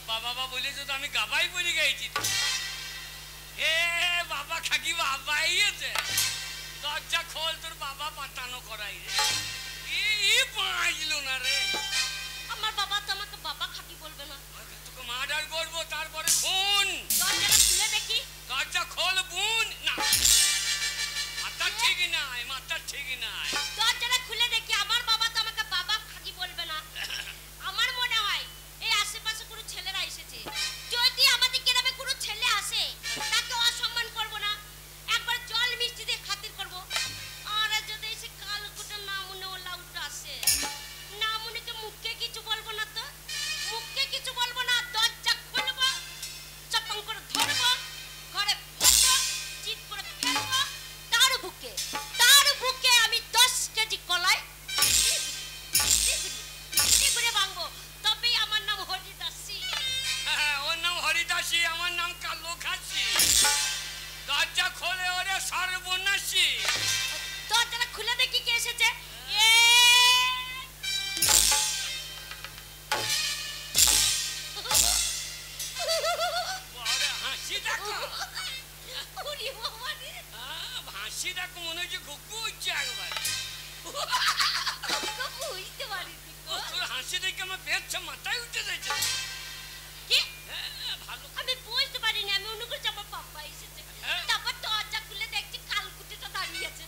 বাবা বাবা বলে তো আমি গাবাই পড়ে গেছি। এ বাবা খাকি বাবাই আছে, দরজা খোল, তোর বাবা পাঠানো করাই রে। পাইলো না রে। আমার বাবা তো আমাকে বাবা খাকি বলবে না। তোকে মার্ডার করবো, তারপরে খুন। দরজাটা খুলে দেখি। দরজা খোল বোন। না, মাথা ঠিক নাই, মাথা ঠিক নাই। দরজাটা খুলে দেখি। আমার বাবা তো আমাকে বাবা খাকি বলবে না। আমার মনে হয় এই আশেপাশে কোনো ছেলেরা এসেছে। যদি আমাদের গ্রামে কোনো ছেলে আসে তাকে অসম্মান করব না, একবার জল মিষ্টি দিয়ে খাতির করব। আর যদি এসে কালকুটা না মনে ও লাউটা আসে, না মনেকে মুখে কিছু বলবো না, তো মুখে কিছু বলবো না। দরজা খুলবো, চাপাং করে ধরবো, ঘরে ভরবো, চিৎ করে ফেলবো। তার বুকে আমি 10 কেজি কলাই ঘুরে ভাঙবো। তবেই আমার নাম হরিদাসী। ওর নাম হরিদাসী, আমার নাম কালো খাসি। দরজা খোলে ওরে সর্বনাশী। দরজাটা খুলে দেখি কে এসেছে। হাসি দেখো, হাসি দেখো, মনে হচ্ছে ঘুঘু হচ্ছে একবার। বুঝতে পারিনি। তোর হাসি দেখে আমার পেটটা মাথায় উঠে যাচ্ছে। কি? ভালো, আমি বুঝতে পারিনি। আমি মনে করছি আমার বাবা এসেছে। তারপর দরজা খুলে দেখছি কালকুটিটা দাঁড়িয়ে আছে।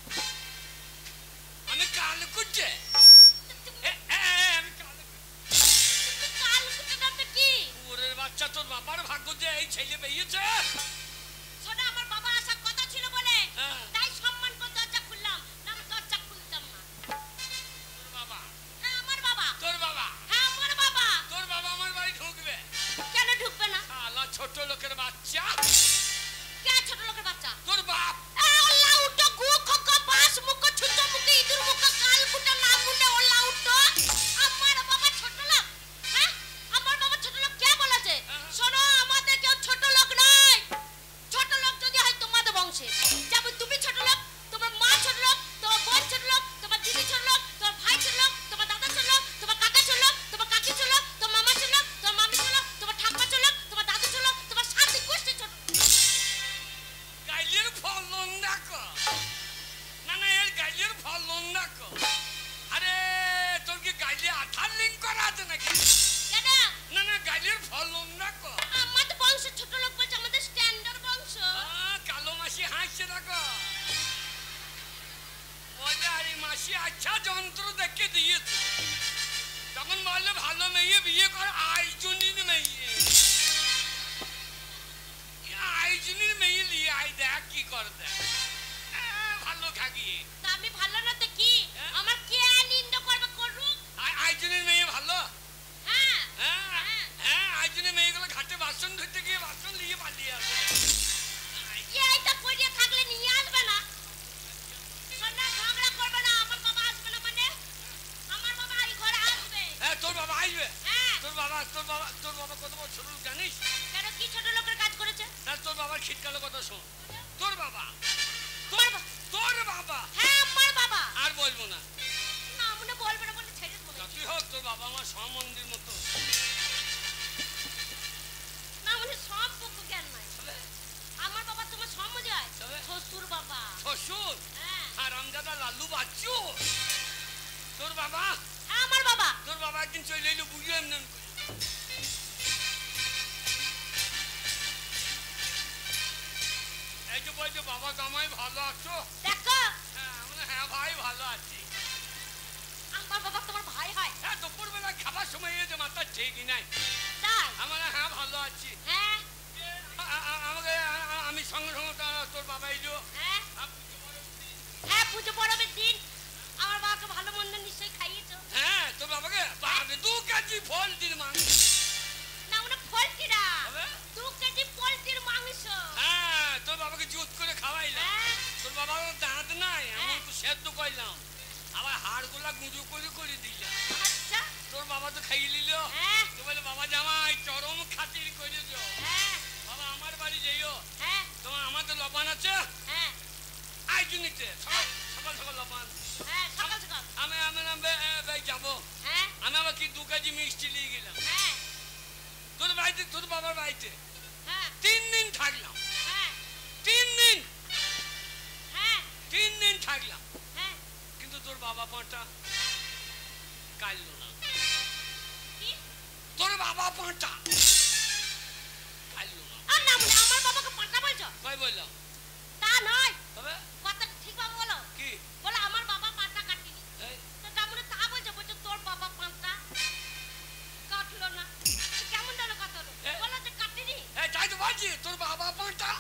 আমি কালকুটে, কালকুটিটা তো কি? ওরে বাচ্চা, তোর বাবার ভাগ্য যে এই ছেলে পেয়েছে। শোনো, আমার বাবা আসার কথা ছিল বলে তাই সম্মান করে দরজা খুললাম, না দরজা খুলতাম না। তোর বাবা? হ্যাঁ আমার বাবা। তোর বাবা? হ্যাঁ আমার বাবা। তোর বাবা আমার বাড়ি ঢুকবে? কেন ঢুকবে না? শালা ছোট লোকের বাচ্চা। কে ছোট লোকের বাচ্চা? তোর বাপ। ওলা উঠো, গু খোকা বাস মুখ ছুটো মুখ ইঁদুর মুখ কালকুটা না মুন্ডে ওলা উঠো। আমার বাবা ছোট লোক? হ্যাঁ আমার বাবা ছোট লোক কে বলেছে? শোনো, আমাদের কেউ ছোট লোক নয়। ছোট লোক যদি হয় তোমাদের বংশে, যেমন তুমি ছোট লোক, তোমার মা ছোট লোক, তোমার বোন ছোট লোক, তোমার দিদি ছোট লোক, তোমার ভাই ছোট লোক, তোমার দাদা ছোট লোক, তোমার কাকা ছোট লোক, তোমার কাকি ছোট লোক, তোমার মামা ছোট লোক, তোমার মামি ছোট লোক, তোমার ঠাকুমা ছোট লোক, তোমার দাদু ছোট লোক, তোমার সাথী গোষ্ঠী ছোট। গাইলের ফলন দেখো না, না এর গাইলের ফলন দেখো। আরে তোর কি গাইলে আঠার লিঙ্ক করা আছে নাকি? কেন? না না, গাইলের ফলন দেখো। আমাদের বংশ ছোট লোক বলছে, আমাদের স্ট্যান্ডার্ড বংশ। কালো মাসি হাসছে দেখো। বলে আরে মাসি আচ্ছা যন্ত্র দেখে দিয়েছে, তখন বললে ভালো মেয়ে বিয়ে কর, আইজনির মেয়ে। আইজনির মেয়ে নিয়ে আই দেখ কি কর, দেখ ভালো খাগিয়ে। তা আমি ভালো না তো কি? আমার কে নিন্দা করবে করুক। আইজনির মেয়ে ভালো। হ্যাঁ হ্যাঁ, আইজনির মেয়েগুলো ঘাটে বাসন ধুতে গিয়ে বাসন নিয়ে পালিয়ে আসে। এইটা পড়িয়ে থাকলে নিয়ে আসবে না। শোনা, ঝগড়া করবে না। আমার বাবা আসবে না মানে? আমার বাবা এই ঘরে আসবে। হ্যাঁ তোর বাবা আসবে। হ্যাঁ। তোর বাবা কত বড় ছোট লোক জানিস? কেন, কি ছোট লোকের কাজ করেছে? না, তোর বাবার শীতকালে কথা শোন। তোর বাবা, তোর বাবা। হ্যাঁ আমার বাবা। আর বলবো না। না মনে বলবে না বলে ছেড়ে দেবো। যতই হোক তোর বাবা আমার সম্বন্ধীর মতো। না মনে সব পক্ষ জ্ঞান নাই। আমার বাবা তোমার সম্বন্ধী হয় শ্বশুর বাবা। শ্বশুর? হ্যাঁ। আর আমজাদা লাল্লু বাচ্চু। তোর বাবা? হ্যাঁ আমার বাবা। তোর বাবা একদিন চলে এলো বুঝিয়ে এমন করে। এই যে বলছে বাবা জামাই ভালো আছো? দেখো। হ্যাঁ ভাই ভালো আছি। আমার বাবা তোমার ভাই হয়? হ্যাঁ, দুপুরবেলা খাবার সময় এসে মাথা ঠিকই নাই। তাই? আমার হ্যাঁ ভালো আছি। হ্যাঁ। আমাকে আমি সঙ্গে সঙ্গে তোর বাবা এলো। হ্যাঁ হ্যাঁ, পুজো পরবের দিন আমার বাবাকে ভালো মন্দ নিশ্চয়ই খাইয়েছো। হ্যাঁ, তোর বাবাকে 2 কেজি পোলট্রির মাংস। না ওটা পোলট্রিরা, 2 কেজি পোলট্রির মাংস। হ্যাঁ, তোর বাবাকে জুত করে খাওয়াইলাম। তোর বাবার দাঁত নাই, আমি একটু সেদ্ধ করলাম, আবার হাড়গুলা গুঁজো করে করে দিলাম। আচ্ছা, তোর বাবা তো খাইয়ে নিল। তো বলে বাবা জামাই চরম খাতির করেছ। বাবা আমার বাড়ি যাইও। তোমার আমাদের লবণ আছে? আইজুনিতে সকাল সকাল লবণ। আমি যাবো। আমি আবার কি 2 কেজি মিষ্টি নিয়ে গেলাম। তোর বাড়িতে বাড়িতে 3 দিন থাকলাম। 3 দিন থাকলাম, কিন্তু তোর বাবা পাঁটা কাটলো না। তোর বাবা পাঁটা কাটলো না। আমার বাবাকে পাঁটা বলছো? কই বললাম? তা নয়, তবে কথা ঠিকভাবে বলো। কি বলো আমার বাবা পাঁটা কাটেনি? তো তারপরে তা বলছো, তোর বাবা পাঁটা কাটলো না। কেমন ধরনের কথা হলো? বলো যে কাটেনি। তাই তো বলছি, তোর বাবা পাঁটা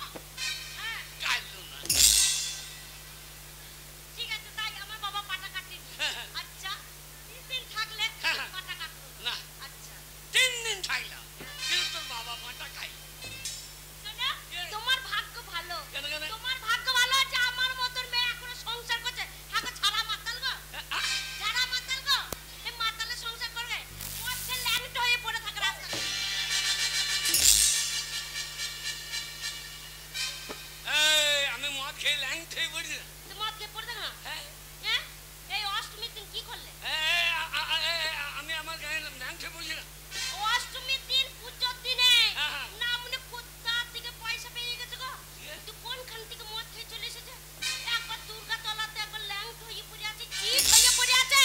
কাটলো না। ঠিক আছে, তাই আমার বাবা পাঁটা কাটেনি। আচ্ছা, 3 দিন থাকলে পাঁটা কাটলো না। আচ্ছা 3 দিন থাকলাম, কিন্তু তোর বাবা পাঁটা খাইলো। শোনো, তোমার ভাগ্য ভালো। কেন কেন? তোমার ভাগ্য ভালো যে আমার মতন মেয়ে এখনো সংসার করছে। হাগো ছাড়া মাতাল গো, ছাড়া মাতাল গো। এই মাতালে সংসার করবে, ওর ছেলে ল্যাংট হয়ে পড়ে থাকে রাস্তায়। আমি মদ খেয়ে ল্যাংট হয়ে পড়ছি। তো মদ খেয়ে পড়ে থাকে না? হ্যাঁ, এই অষ্টমীর দিন কি করলে? আমি আমার গায়ে ল্যাংট হয়ে পড়ছি না। অষ্টমীর দিন, পুজোর দিনে না মনে কোথা থেকে পয়সা পেয়ে গেছে গো। তুই কোনখান থেকে মদ খেয়ে চলে এসেছে? একবার দুর্গা তলাতে একবার ল্যাংট হয়ে পড়ে আছে, চিট হয়ে পড়ে আছে।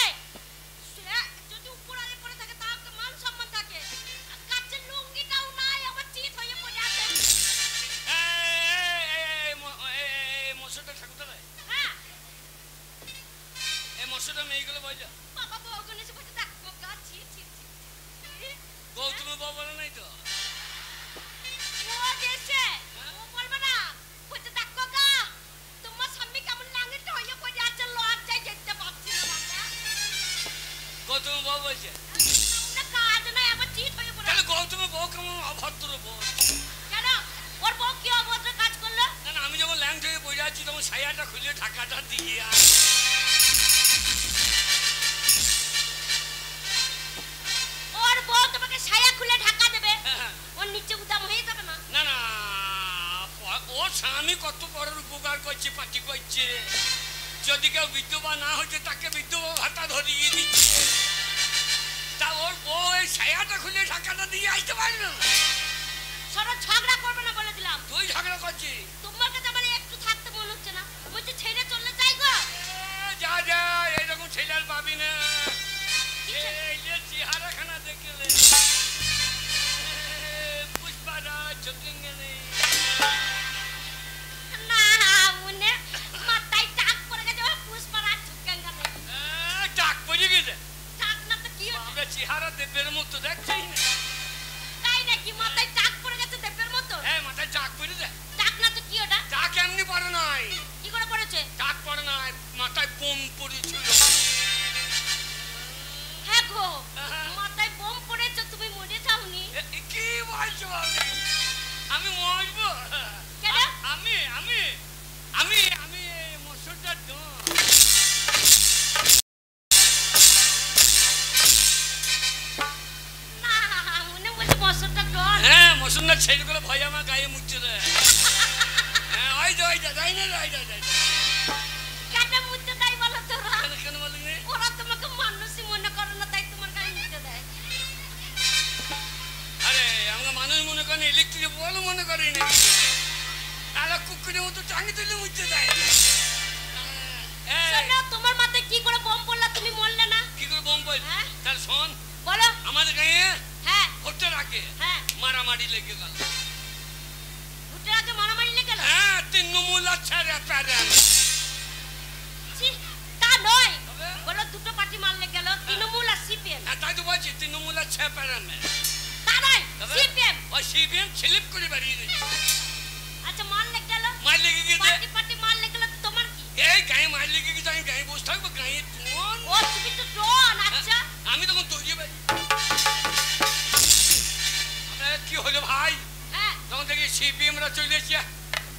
সে যদি উপর আগে পড়ে থাকে তাহলে মান সম্মান থাকে। কাচের লুঙ্গিটাও নাই, আবার চিট হয়ে পড়ে আছে। মশাটা ঠাকুর তলায়? হ্যাঁ, এই মশাটা মেয়েগুলো বলছো? বাবা বউগুলো এসে বলছে দেখো গা, ছি ছি ছি। গৌতমের বউ বলে নাই তো? ও দেশে ও বলবে না, বলছে দেখো গা তোমার স্বামী কেমন ল্যাংট হয়ে পড়ে আছে, লজ্জায় যেতে পারছি না বাবা। গৌতমের বউ বলছে? আমরা কাজ নাই, আবার চিট হয়ে পড়ে। তাহলে গৌতমের বউ কেমন অভদ্র বউ? কেন? ওর বউ কি অভদ্র কাজ করলো? না, আমি যখন ল্যাংট হয়ে বসে আছি তখন সায়াটা খুলে ঢাকাটা দিয়ে ওর বউ তোমাকে সায়া খুলে ঢাকা দেবে, ওর নিচে উদাম হয়ে যাবে না? না না, ওর স্বামী কত বড় উপকার করছে, পার্টি করছে। যদি কেউ বিধবা না হচ্ছে তাকে বিধবা ভাতা ধরিয়ে দিচ্ছে, তা ওর বউ এই সায়াটা খুলে ঢাকাটা দিয়ে আসতে পারবে না। সরো, ঝগড়া করবে না বলে দিলাম। তুই ঝগড়া করছিস? তোমার কাছে আমার একটু থাকতে মনে হচ্ছে না, বলছে ছেড়ে চলে যাই গো। যা যা, এরকম ছেলে আর পাবি না। এই যে চেহারাখানা দেখলে পুষ্পারাজ চোখেঙ্গে নেই। না মনে মাথায় টাক পড়ে গেছে, পুষ্পারাজ ঝুঁকেঙ্গা নেই। টাক পড়ে গেছে? টাক না তো কি হচ্ছে? আমরা চেহারা দেবের মতো দেখছিস না? তাই নাকি? মাথায় টাক পড়ে গেছে দেবের মতো? হ্যাঁ, মাথায় টাক পড়ে যায়। টাক না তো কি ওটা? টাক এমনি পড়ে নাই। কি করে পড়েছে? টাক পড়ে নাই, মাথায় বোম পড়েছিল। হ্যাঁ গো, মাথায় বোম পড়েছে, তুমি মরে যাওনি? কি বলছো? আমি মরবো? কেন? আমি আমি আমি আমি মশুরটা না মনে বলছে মশুরটা ডন। হ্যাঁ, মশুরটা ছেলেগুলো ভয় আমার গায়ে মুচ্ছে দেয়। হ্যাঁ, ওই যা যাই না, কেন মুতে দেয় বলো তোরা? কেন বলিনি? ওরা তোমাকে মানুষই মনে করে না, তাই তোমার গায়ে মুতে দেয়। আরে আমরা মানুষ মনে করেন, ইলেকট্রিক বল মনে করি না। তাহলে কুকুরের মতো টাঙি তুলে মুচ্ছে দেয়। শোনো, তোমার মাথায় কি করে বোম পড়লা, তুমি মরলে না? কি করে বোম পড়ল? তাহলে শোন, বলো। আমাদের গায়ে হ্যাঁ ভোটের আগে মারামারি লেগে গেল। ভোটের আগে মারামারি লেগে গেল? হ্যাঁ, তৃণমূল আচ্ছা রেফারেন্স। তা নয়, বলো দুটো পার্টি মারলে গেল, তৃণমূল আর সিপিএম। তাই তো বলছি, তৃণমূল আচ্ছা রেফারেন্স। তা নয়, সিপিএম। ওই সিপিএম স্লিপ করে বেরিয়ে দিচ্ছে। আচ্ছা, মারলে গেল, মার লেগে গেছে। পার্টি মারলে গেল, তোমার কি? এই গায়ে মার লেগে গেছে, আমি গায়ে বসে থাকবো? গায়ে টোন। ও তুমি তো ডন। আচ্ছা, আমি তখন তৈরি ভাই। কি হলো ভাই? হ্যাঁ তখন থেকে সিপিএম রা চলে এসছে।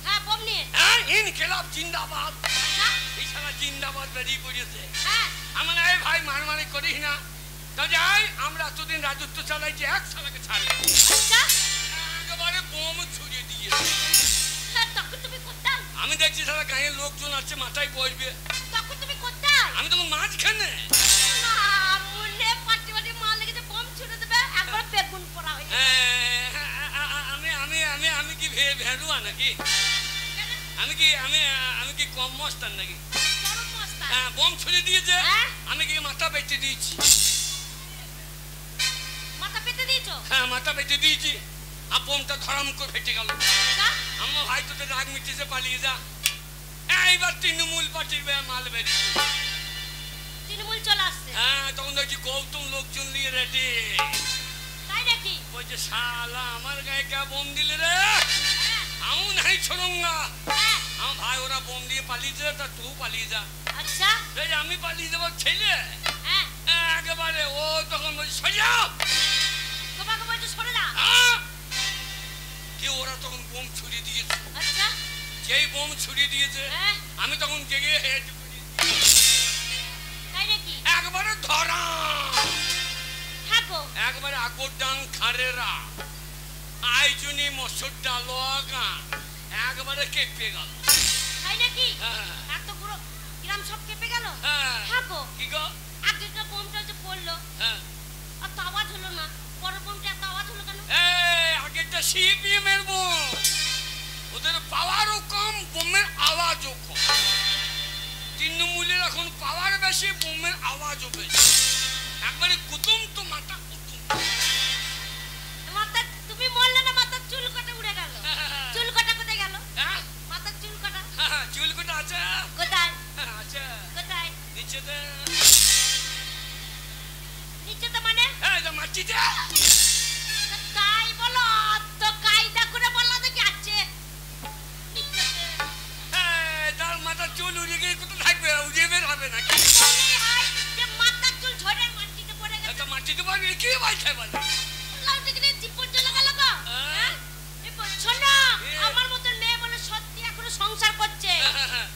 হ্যাঁ, বোম নিয়ে। হ্যাঁ, ইনকিলাব জিন্দাবাদ। আচ্ছা, এই সারা জিন্দাবাদ বেরিয়ে পড়েছে। হ্যাঁ আমার এই ভাই মারামারি করিস না। তো যাই, আমরা এতদিন রাজত্ব চালাইছি, এক সালাকে ছাড়বো। আচ্ছা, একেবারে বোম ছুড়িয়ে দিয়ে। তখন তুমি কোথায়? আমি দেখছি সারা গাঁয়ের লোকজন আছে, মাথায় বসবে। তখন তুমি কোথায়? আমি তখন মাঝখানে। না মনে পার্টি মারলে গেছে, বোম ছুড়ে দেবে, একবার বেগুন পোড়া হয়ে যাবে। আমি ভেড়ুয়া নাকি? আমি কি আমি আমি কি কম মস্তান নাকি? হ্যাঁ, বোম ছুড়ে দিয়েছে, আমি কি মাথা পেটে দিয়েছি। মাথা পেতে দিয়েছো? হ্যাঁ, মাথা পেটে দিয়েছি, আর বোমটা ধরাম করে ফেটে গেল। আমার ভাই তোদের রাগ মিটেছে, পালিয়ে যা। এইবার তৃণমূল পার্টির মাল বেরিয়েছে। তৃণমূল চলে আসছে? হ্যাঁ, তখন দেখছি গৌতম লোকজন নিয়ে রেডি। তাই নাকি? বলছে শালা আমার গায়ে কে বোম দিলে রে? আমি নাই ছড়ঙ্গা। আমার ভাই ওরা বোম দিয়ে পালিয়েছে, তা তুই পালিয়ে যা। আচ্ছা, আমি পালিয়ে যাবো ছেলে। একেবারে ও তখন বলছে সোজা তোমাকে বলছে সরে যা। কি ওরা তখন বোম ছুড়িয়ে দিয়েছে। আচ্ছা, যেই বোম ছুড়িয়ে দিয়েছে আমি তখন জেগে হেড করি। তাই নাকি? একবারে ধরা, একবারে আগর ডাং খারেরা আইজুনি মসুর ডালগা একবারে কেঁপে গেল। তাই নাকি? এত পুরো গ্রাম সব কেঁপে গেল। থাকো কি গো, আগেরটা বোমটা যে পড়লো আর তো আওয়াজ হলো না, পরের বোমটা এত আওয়াজ হলো কেন? আগেরটা সিপিএম এর বোম, ওদের পাওয়ারও কম, বোমের আওয়াজও কম। তৃণমূলের এখন পাওয়ার বেশি, বোমের আওয়াজও বেশি। একবারে কুতুম তো মাথা কুতুম। মাথা তুমি বললে না মাথার চুল কাটা উড়ে গেল। চুল কাটা কোথায় গেল? মাথার চুল কাটা? চুল কাটা আছে কোথায়? আছে কোথায়? নিচেতে। নিচেতে মানে? মাটিতে। তাই বলো তো, কায়দা করে বললা তো কি আছে নিচেতে? তার মাথার চুল উড়ে গিয়ে কোথায় থাকবে? উড়ে বের হবে নাকি? যে মাথার চুল ঝরে মাটিতে পড়ে গেছে। মাটিতে পড়বে কি বলছে বলে? জীবন চলে গেল গো। শোনো, আমার মতো মেয়ে বলে সত্যি এখনো সংসার করছে।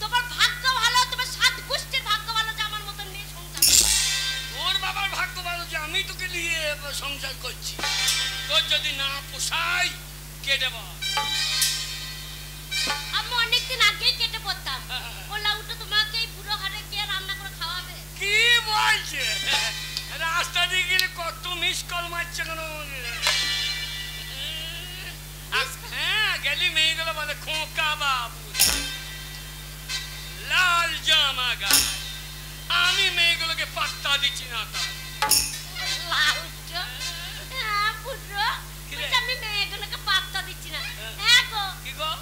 তোমার ভাগ্য ভালো, তোমার 7 গোষ্ঠীর ভাগ্য ভালো যে আমার মতো মেয়ে সংসার করছে। ওর বাবার ভাগ্য ভালো যে আমি তোকে নিয়ে সংসার করছি। তোর যদি না পোষাই কেটে বল। আমি অনেকদিন আগেই কেটে পড়তাম। বললা উঠো, তোমাকে এই বুড়ো হাড়ে কে রান্না করে খাওয়াবে? কি বলছে? রাস্তা দিয়ে গেলে কত মিস কল মারছে কেন? হ্যাঁ, গেলি মেয়েগুলো বলে খোকা বাবু লাল জামা গায়ে, আমি মেয়েগুলোকে পাত্তা দিচ্ছি না। লাল বুড়ো, আমি মেয়েগুলোকে পাত্তা দিচ্ছি না। হ্যাঁ গো,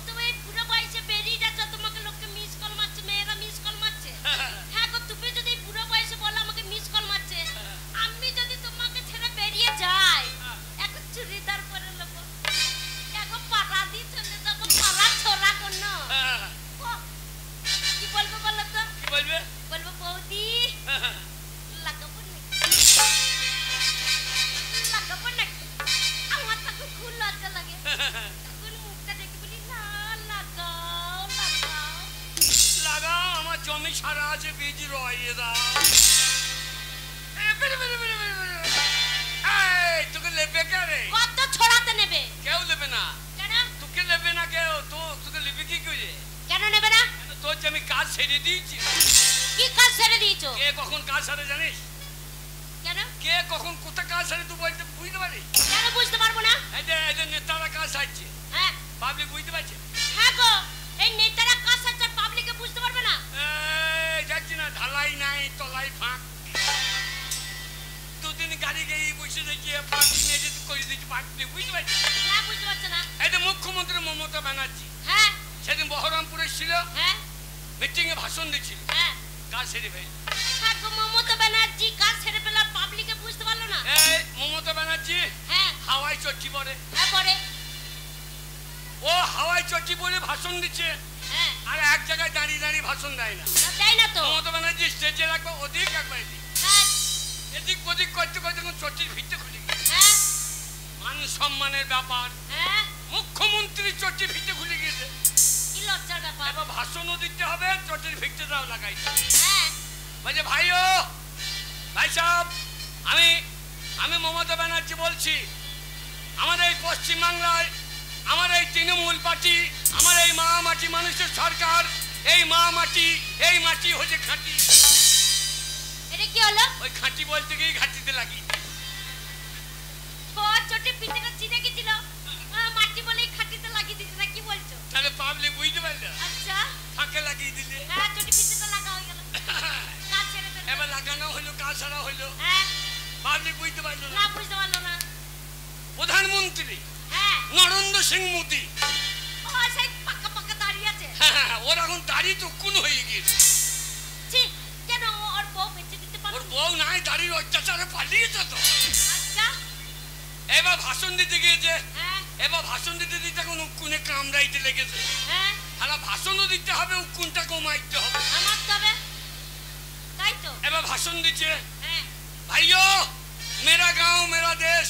তুমি বুড়ো বয়সে বেরিয়ে যাচ্ছ, তোমাকে লোককে মিস কল মারছে, মেয়েরা মিস কল মারছে। হ্যাঁ গো, তুমি যদি বুড়ো বয়সে বলো আমাকে মিস কল মারছে, আমি যদি তোমাকে ছেড়ে বেরিয়ে যাই, এখন চুড়িদার পরে লোক এখন পাড়া দিয়ে চলে যাবো, পাড়া ছোড়া কোনো। কি বলবো বলো তো? কি বলবে? বলবো বৌদি লাগাবো নাকি? লাগাবো নাকি? আমার তখন খুব লজ্জা লাগে। তখন মুখটা দেখে বলি না, লাগাও লাগাও লাগাও, আমার জমি সারা আছে, বীজ রয়ে দাও। তোকে লেবে কে রে? কত ছড়াতে নেবে? কেউ নেবে না। কেন? তোকে নেবে না কেউ? তোকে নেবে কি করে? কেন নেবে না? তোর যে আমি কাজ ছেড়ে দিয়েছি। কি কাজ ছেড়ে দিয়েছো? কে কখন কাজ ছাড়ে জানিস? কেন? কে কখন কোথা কাজ ছাড়ে তুই বলতে বুঝতে পারিস? কেন বুঝতে পারবো না? এই যে নেতারা কাজ ছাড়ছে, হ্যাঁ পাবলিক বুঝতে পারছে? হ্যাঁ গো, এই নেতারা কাজ ছাড়ছে, পাবলিকে বুঝতে পারবে না। যাচ্ছি না, ঢালাই নাই, তলাই ফাঁক। দুদিন গাড়ি গিয়ে বসে দেখিয়ে ফাঁক নিয়ে যেতে করে দিচ্ছি, পাবলিক বুঝতে পারছি না, বুঝতে পারছে না। এই যে মুখ্যমন্ত্রী মমতা ব্যানার্জি হ্যাঁ সেদিন বহরমপুরে ছিল, হ্যাঁ মিটিং এ ভাষণ দিচ্ছিল, হ্যাঁ কাজ সেরে ফেল। হ্যাঁ গো, মমতা ব্যানার্জি কাজ ছেড়ে পেল, পাবলিকে বুঝতে পারলো না। এই মমতা ব্যানার্জি হ্যাঁ হাওয়াই চটি পরে, হ্যাঁ পরে ও হাওয়াই চটি পরে ভাষণ দিচ্ছে, হ্যাঁ আর এক জায়গায় দাঁড়িয়ে দাঁড়িয়ে ভাষণ দেয় না। দেয় না তো। মমতা ব্যানার্জি স্টেজে রাখবো, ওদিক একবার এদিক, হ্যাঁ এদিক ওদিক করতে করতে চটির ভিত্তি খুলে গেছে। হ্যাঁ মান সম্মানের ব্যাপার, হ্যাঁ মুখ্যমন্ত্রী চটির ভিত্তি খুলে গিয়েছে। কি লজ্জার ব্যাপার। এবার ভাষণও দিতে হবে, চটির ভিত্তিটাও লাগাই। হ্যাঁ বলছে ভাইও, ভাই সাহেব, আমি মমতা ব্যানার্জি বলছি, আমাদের এই পশ্চিমবাংলায় আমার এই তৃণমূল পার্টি, আমার এই মা মাটি মানুষের সরকার, এই মা মাটি, এই মাটি হচ্ছে খাঁটি। এটা কি হলো? ওই খাঁটি বলতে গিয়ে ঘাটিতে লাগি। ও চটি পিঠেটা চিনে গেছিল, মাটি বলেই খাটিতে লাগিয়ে দিতে নাকি? মন্ত্রী হ্যাঁ নরেন্দ্র সিং মোদি। ও সেই পাকা পাকা দাঁড়িয়ে আছে। হ্যাঁ, ওর এখন দাড়ি তো কুন হয়ে গেছে। ছি, কেন ওর বউ বেঁচে দিতে পারো? ওর বউ নাই, দাড়ির অত্যাচারে পালিয়েছে তো। আচ্ছা এবার ভাষণ দিতে গিয়েছে, হ্যাঁ এবার ভাষণ দিতে দিতে এখন উকুনে কামড়াইতে লেগেছে। হ্যাঁ তাহলে ভাষণও দিতে হবে, উকুনটা কমাইতে হবে। আমার তবে তাই তো। এবার ভাষণ দিচ্ছে, হ্যাঁ ভাইও মেরা গাঁও মেরা দেশ।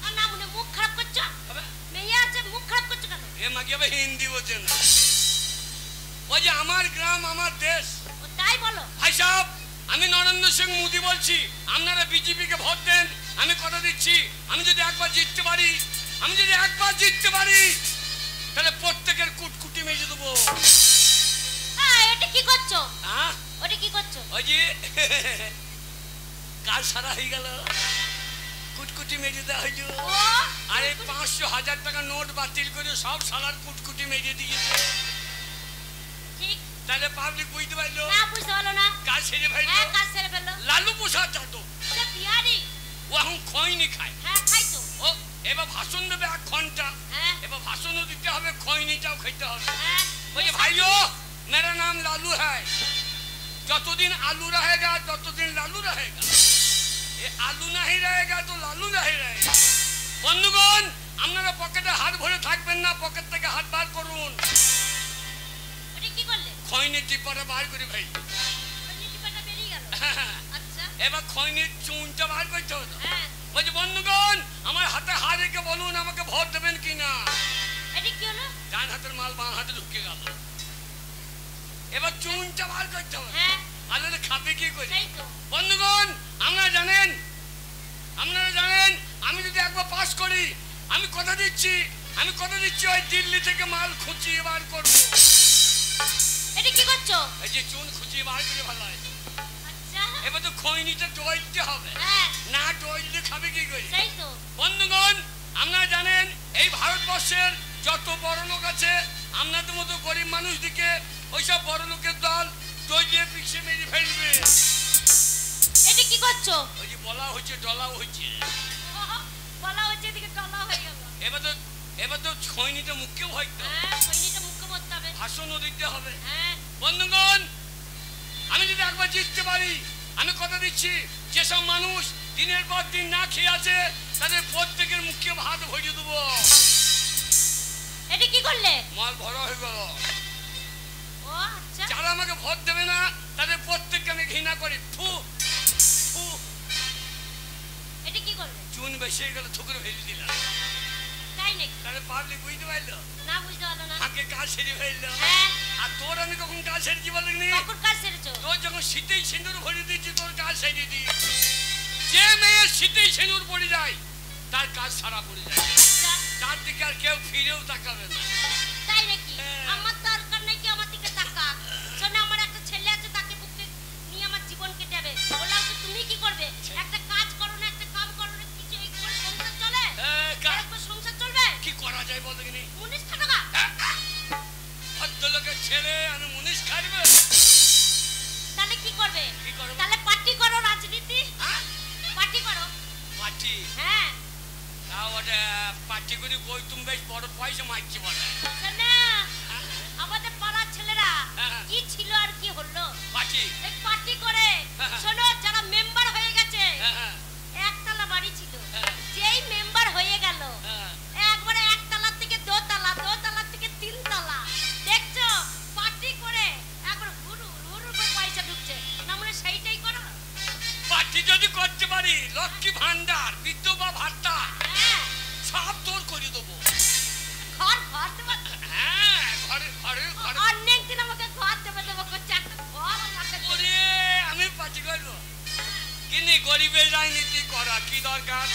আর না মনে মুখ খারাপ করছো? মেয়ে আছে মুখ খারাপ করছো কেন? এ মাকে আবার হিন্দি বোঝে না। ওই যে আমার গ্রাম আমার দেশ। ও তাই বলো। ভাই সাহেব, আমি নরেন্দ্র সিং মোদি বলছি, আপনারা বিজেপিকে ভোট দেন। আমি কথা দিচ্ছি, আমি যদি একবার জিততে পারি, আমি যদি একবার জিততে পারি, তাহলে প্রত্যেকের কুটকুটি মেজে দেবো। হ্যাঁ এটা কি করছো? হ্যাঁ ওটা কি করছো? ওই যে কাজ সারা হয়ে গেল, কুটকুটি মেজে দেওয়া হয়েছে। ও আরে 500,000 টাকা নোট বাতিল করে সব সালার কুটকুটি মেজে দিয়েছে। ঠিক। তাহলে পাবলিক বুঝতে পারলো না বুঝতে পারলো না। কাজ সেরে ফেললো। হ্যাঁ কাজ সেরে ফেললো। লালু প্রসাদ যাদব ওটা বিহারি। ও এখন খৈনি খায়। হ্যাঁ খাই তো। ও এবার ভাষণ দেবে 1 ঘন্টা। হ্যাঁ এবার ভাষণও দিতে হবে, খৈনিটাও খেতে হবে। হ্যাঁ বলছে ভাইও मेरा नाम लालू है, যতদিন আলু रहेगा ততদিন লালু रहेगा, ये आलू नहीं रहेगा तो लालू नहीं रहेगा। বন্ধুগণ, আপনারা পকেটে হাত ভরে থাকবেন না, পকেট থেকে হাত বার করুন। ওটা কি করলে? খৈনি টিপাটা বার করে ভাই। ওটা টিপাটা বেরিয়ে গেল। আচ্ছা এবার খৈনির চুনটা বার করতে হবে। হ্যাঁ বলছে বন্ধুগণ, আমার হাতে হাত রেখে বলুন আমাকে ভোট দেবেন কিনা। এটা কি হলো? ডান হাতের মাল বাঁ হাতে ঢুকে গেল। এবার চুনটা বার করতে হবে। হ্যাঁ আলাদা খাবে কি করে? তাই তো। বন্ধুগণ, আপনারা জানেন আমি যদি একবার পাস করি, আমি কথা দিচ্ছি ওই দিল্লি থেকে মাল খুঁচিয়ে বার করবো। এটা কি করছো? এই যে চুন খুঁচিয়ে বার করে ভালো হয়। আচ্ছা এবার তো খৈনিটা ডোয়াইতে হবে, হ্যাঁ না ডোয়াইলে খাবে কি করে? তাই তো। বন্ধুগণ, আপনারা জানেন এই ভারতবর্ষের যত বড় লোক আছে, আপনাদের মতো গরিব মানুষদিকে ওইসব বড় লোকের দল দলিয়ে পিছিয়ে মেরে ফেলবে। এটা কি করছো? ওই যে বলা হচ্ছে ডলাও হচ্ছে। বলা হচ্ছে এদিকে ডলা হয়ে গেল। এবার তো খৈনিটা মুখে ভরতে হবে, হ্যাঁ খৈনিটা মুখে ভরতে হবে। ভাষণও দিতে হবে। হ্যাঁ বন্ধুগণ, আমি যদি একবার জিততে পারি, আমি কথা দিচ্ছি যেসব মানুষ দিনের পর দিন না খেয়ে আছে, তাদের প্রত্যেকের মুখে ভাত ভরিয়ে দেবো। এটা কি করলে? মাল ভরা হয়ে গেল। ও আচ্ছা যারা আমাকে ভোট দেবে না, তাদের প্রত্যেককে আমি ঘৃণা করি। ফু ফু। এটা কি করলে? চুন বেশি হয়ে গেলে থুকরে ফেলে দিলাম। তাই নাকি? তাহলে পাবলিক বুঝতে পারলো, না বুঝতে পারলো না। আগে কাজ সেরে ফেললো। হ্যাঁ আর তোর আমি কখন কাজ সেরেছি বলিনি? কখন কাজ সেরেছো? তোর যখন শীতেই সিঁদুর ভরে দিচ্ছি, তোর কাজ সেরে দিই। যে মেয়ের শীতেই সিঁদুর পড়ে যায়, তার কাজ সারা পড়ে যায়। আচ্ছা তার দিকে আর কেউ ফিরেও তাকাবে না। তাই নাকি? হ্যাঁ। আমার দরকার নেই কি আমার দিকে তাকা। শোনো আমার একটা ছেলে আছে, তাকে বুকে নিয়ে আমার জীবন কেটে যাবে। বললাম তো তুমি কি করবে? একটা কাজ করো না, একটা কাম করো না, কিছু এই করে সংসার চলে? একবার সংসার চলবে? কি করা যায় বল দেখিনি? 19 টাকা। ভদ্রলোকের ছেলে আমি মুনিশ খাইবে। তাহলে কি করবে? কি করবো? তাহলে পার্টি করো, রাজনীতি হ্যাঁ? পার্টি করো। পার্টি? হ্যাঁ তাও ওটা পার্টি করে বই তুমি বেশ বড় পয়সা মারছি বলে। শোনো আমাদের পাড়ার ছেলেরা হ্যাঁ। কি ছিল আর কি হলো, পার্টি? এই পার্টি করে। হ্যাঁ। শোনো যারা মেম্বার হয়ে গেছে, হ্যাঁ একতলা বাড়ি ছিল, হ্যাঁ। যেই মেম্বার হয়ে গেল হ্যাঁ। একবারে একতলা থেকে দোতলা, দোতলা থেকে তিনতলা। দেখছো পার্টি করে একবার হুরু হুরু করে পয়সা ঢুকছে। না মনে সেইটাই করো। পার্টি যদি করতে পারি, লক্ষ্মী ভান্ডার, বিধবা ভাতা হ্যাঁ সব তোর করে দেবো। ঘর ঘর দেবো। হ্যাঁ, ঘরে ঘরে ঘরে। অনেক দিন আমাকে ঘর দেবো দেবো করছে, একটা ঘর আমাকে দেবে। ওরে আমি পার্টি করবো, কিন্তু গরিবের রাজনীতি করা কি দরকার?